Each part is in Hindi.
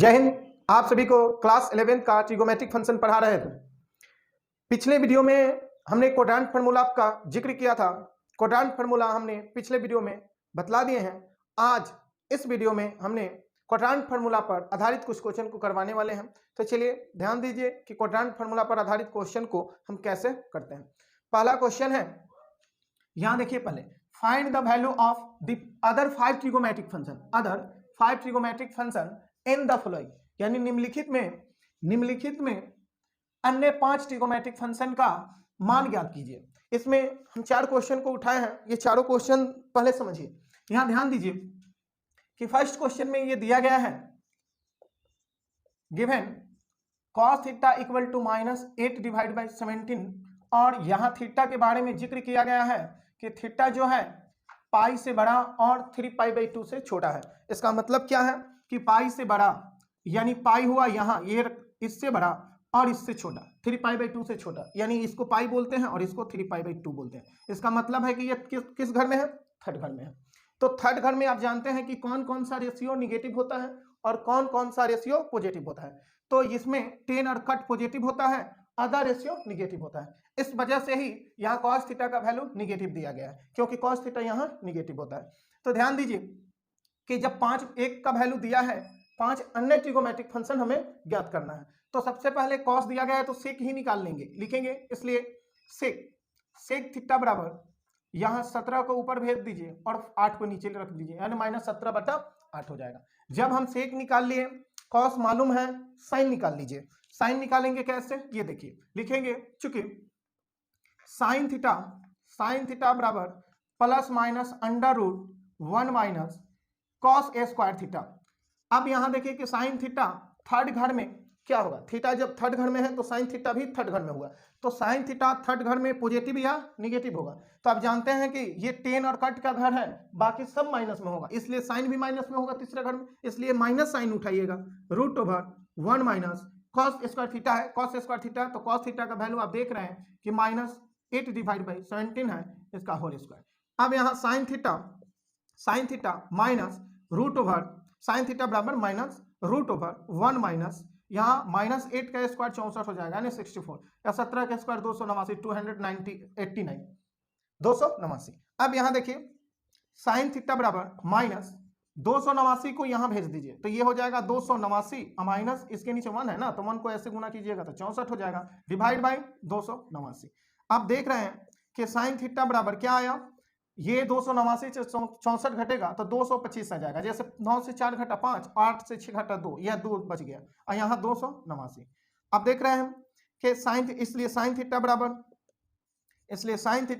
जय हिंद। आप सभी को क्लास 11 का ट्रिगोमेट्रिक फंक्शन पढ़ा रहे थे। पिछले वीडियो में हमने क्वाड्रेंट फार्मूला का जिक्र किया था। क्वाड्रेंट फार्मूला हमने पिछले वीडियो में बतला दिए हैं। आज इस वीडियो में हमने क्वाड्रेंट फार्मूला पर आधारित कुछ क्वेश्चन को करवाने वाले हैं। तो चलिए ध्यान दीजिए कि क्वाड्रेंट फार्मूला पर आधारित क्वेश्चन को हम कैसे करते हैं। पहला क्वेश्चन है, यहां देखिए, पहले find the value of the other 5 trigonometric function in the following, यानी निम्नलिखित में अन्य 5 ट्रिगोमेट्रिक फंक्शन का मान ज्ञात कीजिए। इसमें हम 4 क्वेश्चन को उठाए हैं। ये चारों क्वेश्चन पहले समझिए। यहां ध्यान दीजिए कि फर्स्ट क्वेश्चन में ये दिया गया है, given cos theta equal to -8 divide by 17, और यहां थीटा के बारे में जिक्र किया गया है कि थीटा जो है पाई से बड़ा और 3π/2 से छोटा है। इसका मतलब क्या है कि पाई से बड़ा यानी पाई हुआ यहाँ, ये इससे बड़ा और इससे छोटा, 3π/2 से छोटा, यानी इसको पाई बोलते हैं और इसको 3π/2 बोलते हैं। इसका मतलब है कि ये किस घर में है? थर्ड घर में है। तो थर्ड घर में आप जानते हैं कि कौन कौन सा रेशियो निगेटिव होता है और कौन कौन सा रेशियो पॉजिटिव होता है। तो इसमें टेन और कट पॉजिटिव होता है, अदर रेशियो निगेटिव होता है। इस वजह से ही यहाँ cos थीटा का वैल्यू निगेटिव दिया गया है, क्योंकि cos थीटा यहाँ निगेटिव होता है। तो ध्यान दीजिए कि जब 5 एक का वैल्यू दिया है, 5 अन्य ट्रिगोमेट्रिक फंक्शन हमें ज्ञात करना है। तो सबसे पहले cos दिया गया है तो सेक ही निकाल लिखेंगे। इसलिए सेक थीटा बराबर यहाँ 17 को ऊपर भेज दीजिए और 8 को नीचे रख दीजिए, यानी -17/8 हो जाएगा। जब हम सेक निकाल लिए, cos मालूम है, साइन निकाल लीजिए। साइन निकालेंगे कैसे, ये देखिए, लिखेंगे, चूंकि साइन थीटा बराबर +/√1 cos a स्क्वायर थीटा। अब यहां देखिए कि साइन थीटा थर्ड घर में क्या होगा, थीटा जब थर्ड घर में है तो साइन थीटा भी थर्ड घर में होगा। तो साइन थीटा थर्ड घर में पॉजिटिव या निगेटिव होगा। तो आप जानते हैं कि ये टेन और कट का घर है, बाकी सब माइनस में होगा, इसलिए साइन भी माइनस में होगा तीसरे घर में, इसलिए माइनस साइन उठाइएगा। √1 cos स्क्वायर थीटा है, cos स्क्वायर थीटा, तो cos थीटा का वैल्यू आप देख रहे हैं कि -8 डिवाइड बाई 17 है, इसका होल स्क्वायर। अब यहाँ sine theta minus sine theta बराबर -√1 यहाँ -8 का स्क्वायर 64 हो जाएगा, यानी 64, या 17 का स्क्वायर 289, 289। अब यहाँ देखिए साइन थीटा बराबर -289 को यहाँ भेज दीजिए, तो ये हो जाएगा 289 माइनस इसके नीचे 1 है ना, तो 1 को ऐसे गुना कीजिएगा तो 64 हो जाएगा, डिवाइड बाई 289। आप देख रहे हैं कि साइन थीटा बराबर क्या आया, ये 289 से 64 घटेगा तो 225 आ जाएगा। जैसे 9 से 4 घटा 5, 8 से 6 घटा 2, यह 2 बच गया, और यहाँ 289। आप देख रहे हैं कि इसलिए साइन थीटा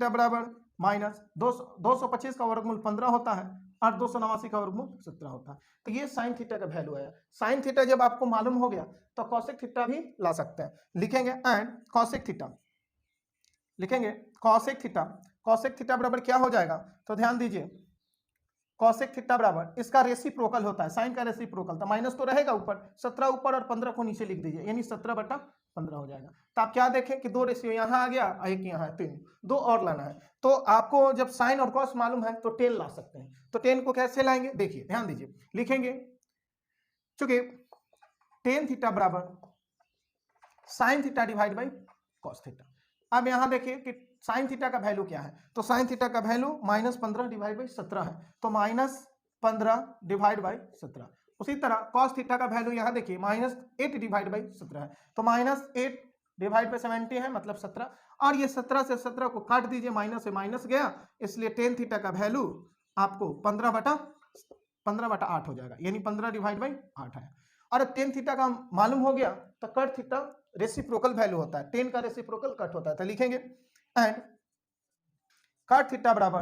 बराबर -225 का वर्गमूल 15 होता है और 289 का वर्गमूल 17 होता है। तो ये साइन थीटा का वैल्यू आया। साइन थीटा जब आपको मालूम हो गया तो कॉसेक थीटा भी ला सकते हैं। लिखेंगे एंड कॉसेक थीटा बराबर क्या हो जाएगा, तो ध्यान दीजिए, कॉसेक थीटा बराबर इसका रेसिप्रोकल होता है, साइन का रेसिप्रोकल, तो माइनस तो रहेगा ऊपर, 17 ऊपर और 15 को नीचे लिख दीजिए, यानी 17/15 हो जाएगा। तो आप क्या देखें कि 2 रेशियो यहाँ आ गया, एक यहाँ है, 3, 2 और लाना है। तो आपको जब साइन और कॉस मालूम है तो टेन ला सकते हैं। तो टेन को कैसे लाएंगे, देखिए ध्यान दीजिए, लिखेंगे, चूंकि टेन थीटा बराबर sign theta divide by cos theta. अब यहाँ देखिए कि साइन थीटा का वैल्यू क्या है, तो साइन थीटा का वैल्यू -15 डिवाइड बाई 17 है, तो -15 डिवाइड बाई 17। उसी तरह कॉस थीटा का वैल्यू यहाँ देखिए -8 डिवाइड बाई 17 है, तो -8 डिवाइड बाई 70 है, मतलब 17, और ये 17 से 17 को काट दीजिए, माइनस से माइनस गया, इसलिए टेन थीटा का वैल्यू आपको 15/8 हो जाएगा, यानी 15 डिवाइड बाई 8 है। और टेन थीटा का मालूम हो गया तो कट थीटा रेसिप्रोकल वैल्यू होता है, टेन का रेसिप्रोकल कट होता है, तो लिखेंगे एंड कट थीटा बराबर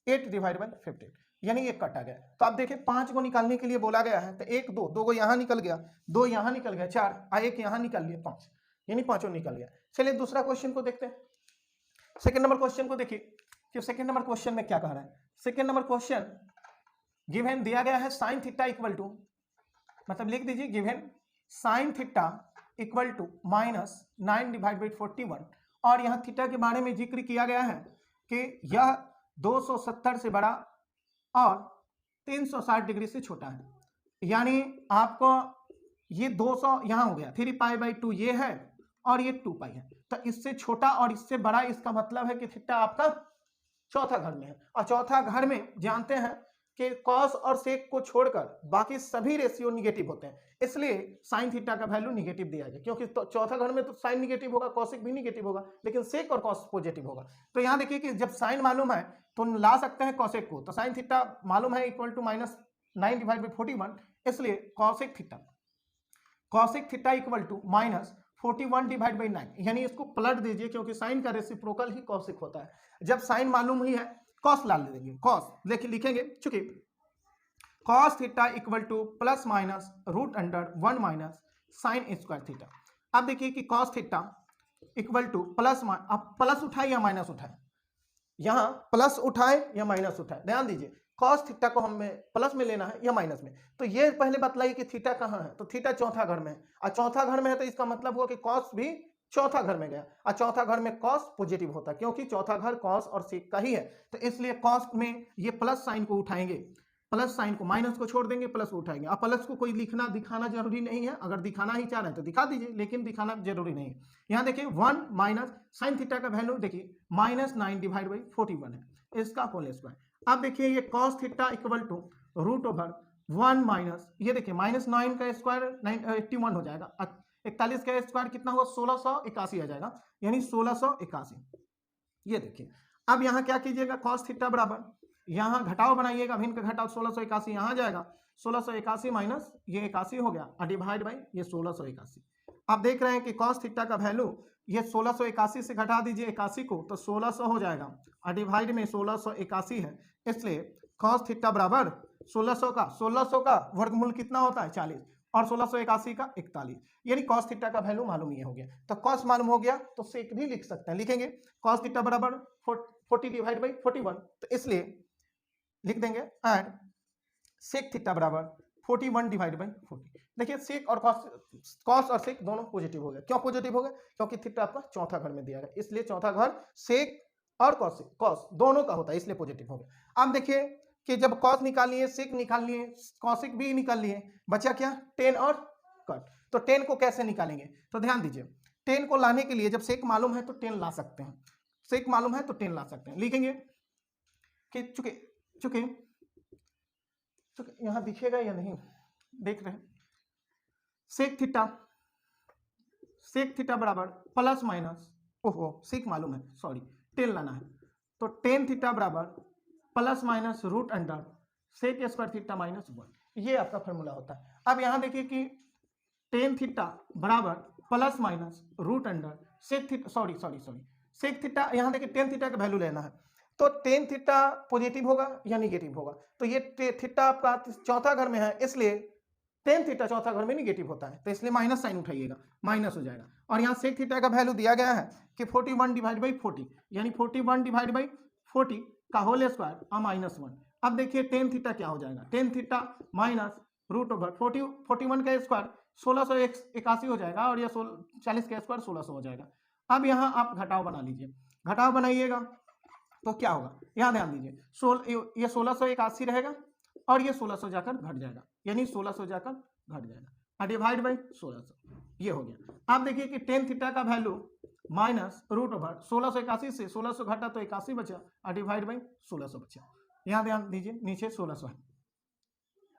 8 डिवाइड बाई 15, यानी ये कट आ गया। तो आप देखिए 5 को निकालने के लिए बोला गया है, तो 1 2 को यहाँ निकल गया, 2 यहाँ निकल गया, 4 1 यहाँ निकल लिया, 5, यानी 5 निकल गया। चलिए दूसरा क्वेश्चन को देखते हैं। सेकंड नंबर क्वेश्चन को देखिए कि सेकंड नंबर क्वेश्चन में क्या कह रहा है। सेकंड नंबर क्वेश्चन गिवन दिया गया है साइन थीटा इक्वल टू, मतलब लिख दीजिए given sine theta equal to -9 divide by 41, और यहाँ थीटा के बारे में जिक्र किया गया है कि यह 270 से बड़ा और 360 डिग्री से छोटा है, यानी आपको ये 200 यहाँ हो गया, 3π/2 ये है और ये 2π है, तो इससे छोटा और इससे बड़ा, इसका मतलब है कि थीटा आपका चौथा घर में है। और चौथा घर में जानते हैं कि कॉस और सेक को छोड़कर बाकी सभी रेशियो निगेटिव होते हैं, इसलिए साइन थीटा का वैल्यू निगेटिव दिया गया, क्योंकि तो चौथा घर में तो साइन निगेटिव होगा, कॉसिक भी निगेटिव होगा, लेकिन सेक और कॉस पॉजिटिव होगा। तो यहाँ देखिए कि जब साइन मालूम है तो ला सकते हैं कॉसेक को, तो साइन थीटा मालूम है इक्वल टू -9/41, इसलिए कॉसेक थीटा इक्वल टू -41/9, यानी इसको पलट दीजिए क्योंकि साइन का रेसिप्रोकल ही कॉसिक होता है। जब साइन मालूम ही है कॉस ला लेंगे, कॉस लिखेंगे, चूंकि cos theta equal to ±√1 minus sine square theta. अब देखिए कि कॉस थीटा इक्वल टू अब प्लस उठाए या माइनस उठाए, यहां प्लस उठाए या माइनस उठाए, ध्यान दीजिए कॉस थीटा को हमें प्लस में लेना है या माइनस में। तो ये पहले बतलाइए कि थीटा कहाँ है, तो थीटा चौथा घर में है, और चौथा घर में है तो इसका मतलब हुआ कि कॉस भी चौथा घर में गया, और चौथा घर में कॉस पॉजिटिव होता है क्योंकि चौथा घर कॉस और सेक का ही है, तो इसलिए कॉस में ये प्लस साइन को उठाएंगे, प्लस साइन को, माइनस को छोड़ देंगे, प्लस को उठाएंगे। अब प्लस को कोई दिखाना जरूरी नहीं है, अगर दिखाना ही चाह रहे हैं तो दिखा दीजिए, लेकिन दिखाना जरूरी नहीं है। यहाँ देखिए 1 माइनस साइन थीटा का वैल्यू देखिए -9/41 है, इसका होल स्क्वायर। अब देखिए ये cos theta equal to √1 minus, ये देखिए -9 का स्क्वायर 81 हो जाएगा, 41 का स्क्वायर कितना होगा 1681 आ जाएगा, यानी 1681। ये देखिए अब यहाँ क्या कीजिएगा, कॉस थीटा बराबर यहाँ घटाव बनाइएगा, भिन्न का घटाव 1681 यहाँ जाएगा, 1681 माइनस ये 81 हो गया, डिवाइड बाई ये 1681। आप देख रहे हैं कि कॉस थीटा का वैल्यू ये 1681 से घटा दीजिए 81 को तो 1600 हो जाएगा, और डिवाइड में 1681 है, इसलिए कॉस थीटा बराबर 1600 का वर्गमूल कितना होता है 40, और 1681 का 41, यानी कॉस थीटा का वैल्यू मालूम ये हो गया। तो कॉस मालूम हो गया तो सेक भी लिख सकते हैं, लिखेंगे कॉस थीटा बराबर 40/41, तो इसलिए लिख देंगे एंड सेक थीटा बराबर 41/40। देखिए सेक और कॉस और सेक दोनों पॉजिटिव हो गए। क्यों पॉजिटिव हो गए? क्योंकि थीटा आपका चौथा घर में दिया गया, इसलिए चौथा घर सेक और कॉस दोनों का होता है, इसलिए पॉजिटिव हो गया। अब देखिए कि जब कॉस निकाल लिए, सेक निकाल लिए, कॉसिक भी निकाल लिए, बचा क्या टेन और कट। तो टेन को कैसे निकालेंगे, तो ध्यान दीजिए टेन को लाने के लिए जब सेक मालूम है तो टेन ला सकते हैं, सेक मालूम है तो टेन ला सकते हैं। लिखेंगे कि चूंकि यहां दिखेगा या नहीं देख रहे हैं, सेक थीटा बराबर प्लस माइनस, ओहो सेक मालूम है, सॉरी टेन लाना है, तो टेन थीटा बराबर प्लस माइनस √अंडर सेक स्क्वायर थीटा -1, ये आपका फॉर्मूला होता है। अब यहां देखिए कि टेन थीटा बराबर प्लस माइनस √अंडर sec theta, sorry sec theta, यहां देखिए टेन थीटा का वैल्यू लेना है, तो टेन थीटा पॉजिटिव होगा या निगेटिव होगा, तो ये थीटा आपका चौथा घर में है, इसलिए टेन थीटा चौथा घर में निगेटिव होता है, तो इसलिए माइनस साइन उठाइएगा, माइनस हो जाएगा। और यहाँ सेक थीटा का वैल्यू दिया गया है कि 41/40, यानी 41/40 का होल स्क्वायर और -1। अब देखिए टेन थीटा क्या हो जाएगा, टेन थीटा माइनस √41 का स्क्वायर 1681 हो जाएगा, और यह 40 का स्क्वायर 1600 हो जाएगा। अब यहाँ आप घटाव बना लीजिए, घटाव बनाइएगा तो क्या होगा, यहाँ ध्यान दीजिए ये 1681 रहेगा और ये 1600 जाकर घट जाएगा, यानी 1600 जाकर घट जाएगा, डिवाइड बाई 1600, ये हो गया। अब देखिए कि टेन थीटा का वैल्यू -√1681 से 1600 घटा तो 81 बचा, डिवाइड बाई 1600 बचा। यहाँ ध्यान दीजिए नीचे 1600 है,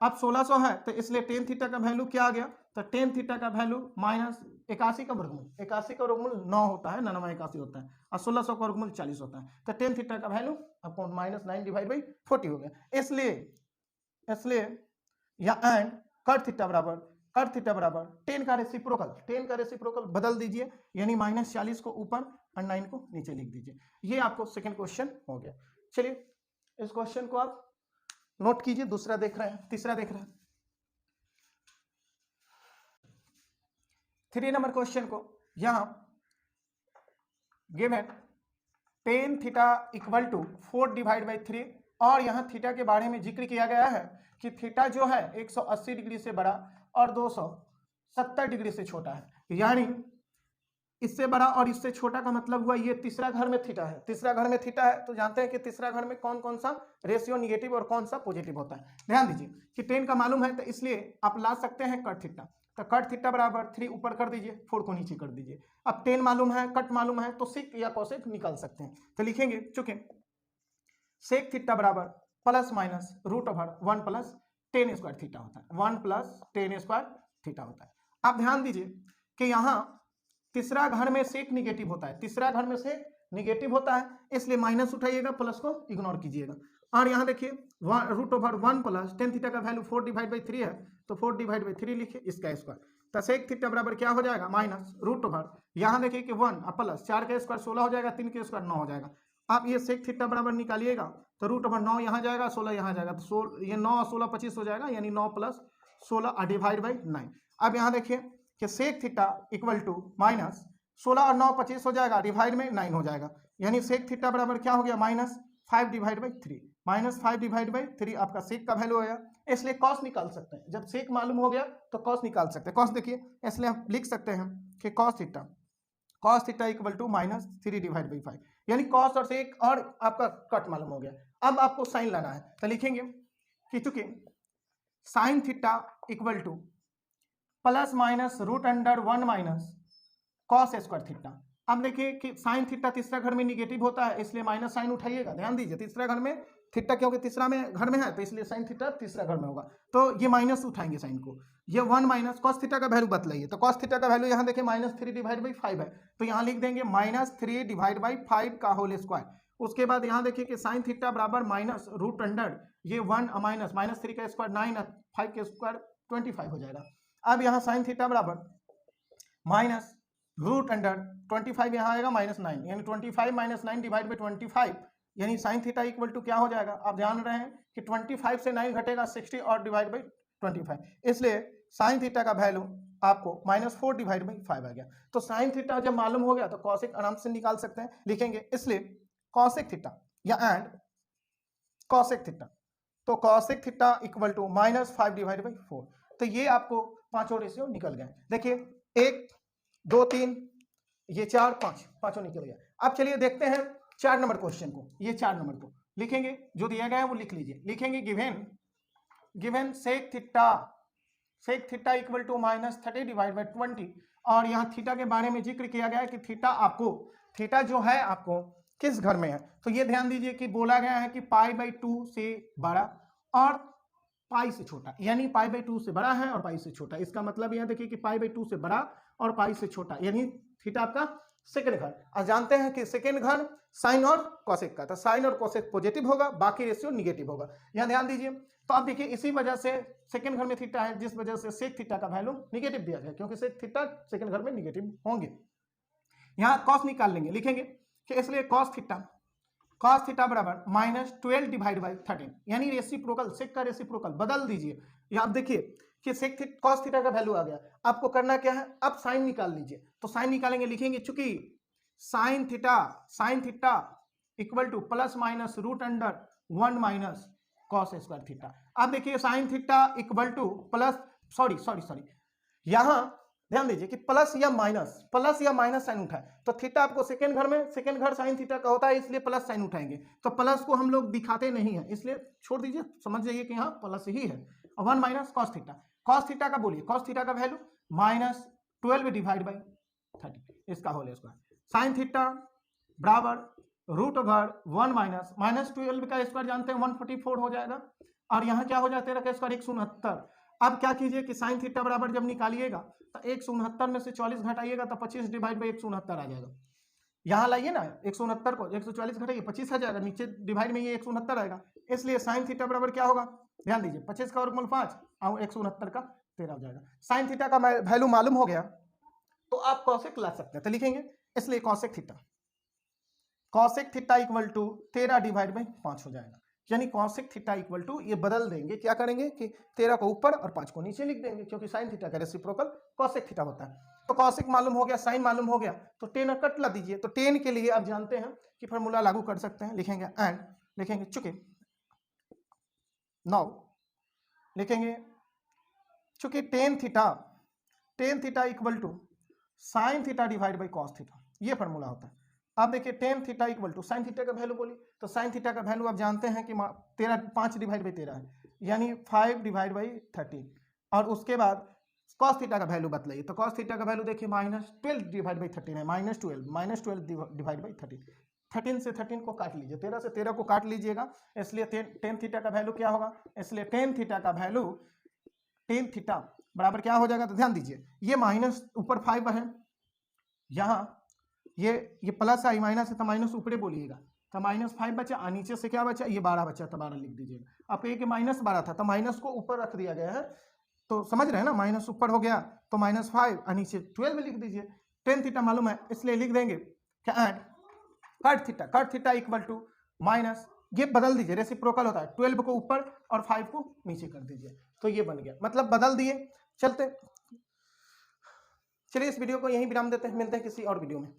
अब 1600 है तो इसलिए टेन थीटा का वैल्यू क्या आ गया, तो टेन थीटा का वैल्यू -81 का वर्गमूल, 81 का वर्गमूल 9 होता है, 9 होता है, और 1600 का वर्गमूल 40 होता है, तो टेन थीटा का वैल्यू अपॉन -9/40 हो गया। इसलिए या एंड कट थीटा बराबर टेन का रेसिप्रोकल बदल दीजिए, यानी -40 को ऊपर और 9 को नीचे लिख दीजिए। ये आपको सेकंड क्वेश्चन हो गया। चलिए इस क्वेश्चन को आप नोट कीजिए, तीसरा देख रहे हैं 3 नंबर क्वेश्चन को, यहां given tan theta equal to 4/3, और यहां थीटा के बारे में जिक्र किया गया है कि थीटा जो है 180 डिग्री से बड़ा और 270 डिग्री से छोटा है, यानी इससे बड़ा और इससे छोटा का मतलब हुआ ये तीसरा घर में थीटा है, तो जानते हैं कि तीसरा घर में कौन कौन सा रेशियो निगेटिव और कौन सा पॉजिटिव होता है। ध्यान दीजिए कि टेन का मालूम है, तो इसलिए आप ला सकते हैं कट थीटा, तो कट थीटा बराबर 3 ऊपर कर दीजिए, 4 को नीचे कर दीजिए। अब टेन मालूम है, कट मालूम है, तो सेक या कोसेक निकाल सकते हैं। तो लिखेंगे चूंकि सेक थीटा बराबर plus minus root over 1 plus tan square theta होता है, 1 प्लस टेन स्क्वायर थीटा होता है। आप ध्यान दीजिए कि यहाँ तीसरा घर में सेक निगेटिव होता है, तीसरा घर में सेक निगेटिव होता है, इसलिए माइनस उठाइएगा, प्लस को इग्नोर कीजिएगा। और यहाँ देखिए root over 1 plus tan theta का वैल्यू 4 डिवाइड बाई 3 है, तो 4 डिवाइड बाई 3 लिखिए, इसका स्क्वायर। तो सेक थीटा बराबर क्या हो जाएगा, माइनस रूट ओवर, यहाँ देखिए कि 1 प्लस 4 का स्क्वायर 16 हो जाएगा, 3 के स्क्वायर 9 हो जाएगा। आप ये सेक थीटा बराबर निकालिएगा, तो रूट ओवर 9 यहाँ जाएगा, 16 यहाँ जाएगा, तो ये 9 और 16 25 हो जाएगा, यानी 9 प्लस 16 डिवाइड बाई 9। अब यहाँ देखिए कि sec theta equal to minus 16 और 9 25 हो जाएगा, डिवाइड में 9 हो जाएगा, यानी सेक थीटा बराबर क्या हो गया, minus 5 divide by 3, minus 5 divide by 3 आपका सेक का वैल्यू आया। इसलिए कॉस निकाल सकते हैं, जब सेक मालूम हो गया तो कॉस निकाल सकते हैं। कॉस देखिए, इसलिए हम लिख सकते हैं कि cos theta equal to minus 3 divide by 5, यानी कॉस और सेक और आपका कट मालूम हो गया। अब आपको साइन लाना है, तो लिखेंगे कि चूंकि sine theta equal to plus minus root under 1 minus cos square theta. अब देखिए कि साइन थीटा तीसरा घर में निगेटिव होता है, इसलिए माइनस साइन उठाइएगा। ध्यान दीजिए, तीसरा घर में थीटा क्योंकि तीसरा में घर में है, तो इसलिए साइन थीटा तीसरा घर में होगा, तो ये माइनस उठाएंगे साइन को। ये 1 माइनस कॉस थीटा का वैल्यू बतलाइए, तो कॉस थीटा का वैल्यू यहाँ देखिए माइनस 3 डिवाइड बाई 5 है, तो यहाँ लिख देंगे माइनस 3 डिवाइड बाई 5 का होल स्क्वायर। उसके बाद यहाँ देखिए कि साइन थीटा बराबर माइनस रूट अंडर ये 1 माइनस माइनस 3 का स्क्वायर 9, 5 के स्क्वायर 25 हो जाएगा। अब यहाँ साइन थीटा बराबर माइनस रूट अंडर 25 यहाँ आएगा माइनस 9, यानी 25 माइनस 9 डिवाइड बाई 25, यानी साइन थीटा इक्वल टू क्या हो जाएगा, आप जान रहे हैं कि 25 से 9 घटेगा 60 और डिवाइड बाई 25, इसलिए साइन थीटा का वैल्यू आपको माइनस 4 डिवाइड बाई 5 आ गया। तो साइन थीटा जब मालूम हो गया तो कॉसेक आराम से निकाल सकते हैं, लिखेंगे इसलिए कॉसेक थीटा या एंड कॉसेक थीटा, तो cosec theta equal to minus 5 divide by 4। तो ये आपको पांचों रेशियो निकल गए। देखिए 1 2 3 ये 4 5 पांचों निकल गया। अब चलिए देखते हैं 4 नंबर क्वेश्चन को। ये 4 नंबर को लिखेंगे, जो दिया गया है वो लिख लीजिए। लिखेंगे given sec theta equal to minus 30 divide by 20, और यहाँ थीटा के बारे में जिक्र किया गया है कि थीटा जो है आपको किस घर में है। तो ये ध्यान दीजिए कि बोला गया है कि पाई बाई 2 से बड़ा और पाई से छोटा, यानी पाई बाई 2 से बड़ा है और पाई से छोटा। इसका मतलब यह देखिए कि पाई बाई 2 से बड़ा और पाई से छोटा, यानी थीटा आपका सेकंड घर। और जानते हैं कि सेकंड घर साइन और कोसेक का, तो साइन और कोसेक पॉजिटिव होगा, बाकी रेशियो निगेटिव होगा। यहाँ ध्यान दीजिए। तो आप देखिए इसी वजह से सेकंड घर में थीटा है, जिस वजह से सेक थीटा का वैल्यू निगेटिव दिया गया, क्योंकि सेक थीटा सेकंड घर में निगेटिव होंगे। यहाँ कॉस निकाल लेंगे, लिखेंगे कि इसलिए कॉस थीटा बराबर माइनस 12 डिवाइड बाई 13, यानी रेसिप्रोकल, सेक का रेसिप्रोकल बदल दीजिए। यहाँ आप देखिए कि सेक कॉस थीटा का वैल्यू आ गया। आपको करना क्या है, अब साइन निकाल लीजिए। तो साइन निकालेंगे, लिखेंगे चूंकि sine theta equal to plus minus root under 1 minus cos square theta. अब देखिए sine theta equal to plus sorry यहाँ ध्यान दीजिए कि प्लस या माइनस साइन उठाए, तो थीटा आपको सेकंड घर साइन थीटा का होता है, इसलिए प्लस साइन उठाएंगे। तो प्लस को हम लोग दिखाते नहीं है, इसलिए छोड़ दीजिए, समझ जाइए कि यहाँ प्लस ही है। 1 माइनस कॉस थीटा का बोलिए, कॉस थीटा का वैल्यू माइनस 12 डिवाइड बाई 30, इसका होल स्क्वायर। साइन थीटा बराबर रूट ओवर 1 माइनस 12 का स्क्वायर जानते हैं 144 हो जाएगा, और यहाँ क्या हो जाता है, स्क्वायर 169। अब क्या कीजिए कि साइन थीटा बराबर जब निकालिएगा तो 169 में से 40 घटाइएगा तो 25 डिवाइड बाई 169 आ जाएगा। यहाँ लाइए ना 169 को 140 घटाइए 25 आ जाएगा, नीचे डिवाइड में ये 169 आएगा, इसलिए साइन थीटा बराबर क्या होगा, ध्यान दीजिए 25 का वर्गमूल 5 और 169 का 13 हो जाएगा। साइन थीटा का वैल्यू मालूम हो गया तो आप कॉसेक ला सकते हैं, तो लिखेंगे इसलिए cosec theta equal to 13 divide by 5 हो जाएगा, यानी कॉसेक थीटा इक्वल टू, ये बदल देंगे, क्या करेंगे कि 13 को ऊपर और 5 को नीचे लिख देंगे, क्योंकि साइन थीटा का रेसिप्रोकल कॉसेक थीटा होता है। तो कॉसेक मालूम हो गया, साइन मालूम हो गया, तो टेन कट ला दीजिए। तो टेन के लिए आप जानते हैं कि फॉर्मूला लागू कर सकते हैं, लिखेंगे एंड, लिखेंगे चूंकि नाउ, लिखेंगे चूंकि tan theta equal to sine theta divide by cos theta, ये फॉर्मूला होता है। अब देखिए tan theta equal to sine theta का वैल्यू बोलिए, तो साइन थीटा का वैल्यू आप जानते हैं कि 5 डिवाइड बाई 13 है, यानी 5 डिवाइड बाई 30, और उसके बाद कॉस थीटा का वैल्यू बतलाइए। तो कॉस थीटा का वैल्यू देखिए -12 डिवाइड बाई 13 है, -12 डिवाइड बाई 13। 13 से 13 को काट लीजिए, 13 से 13 को काट लीजिएगा, इसलिए टेन थीटा का वैल्यू क्या होगा, इसलिए टेन थीटा का वैल्यू टेन थीटा बराबर क्या हो जाएगा, तो ध्यान दीजिए ये माइनस ऊपर 5 है, यहाँ ये प्लस आई माइनस है तो माइनस ऊपरे बोलिएगा, तो -5 बचा और नीचे से क्या बचा, ये 12 बचा, तो 12 लिख दीजिएगा। आप कहिए कि -12 था तो माइनस को ऊपर रख दिया गया है, तो समझ रहे हैं ना, माइनस ऊपर हो गया तो -5 और नीचे 12 लिख दीजिए। टेन थीटा मालूम है इसलिए लिख देंगे क्या, cot theta equal to minus, ये बदल दीजिए, रेसिप्रोकल होता है, 12 को ऊपर और 5 को नीचे कर दीजिए, तो ये बन गया, मतलब बदल दिए। चलिए इस वीडियो को यहीं विराम देते हैं, मिलते हैं किसी और वीडियो में।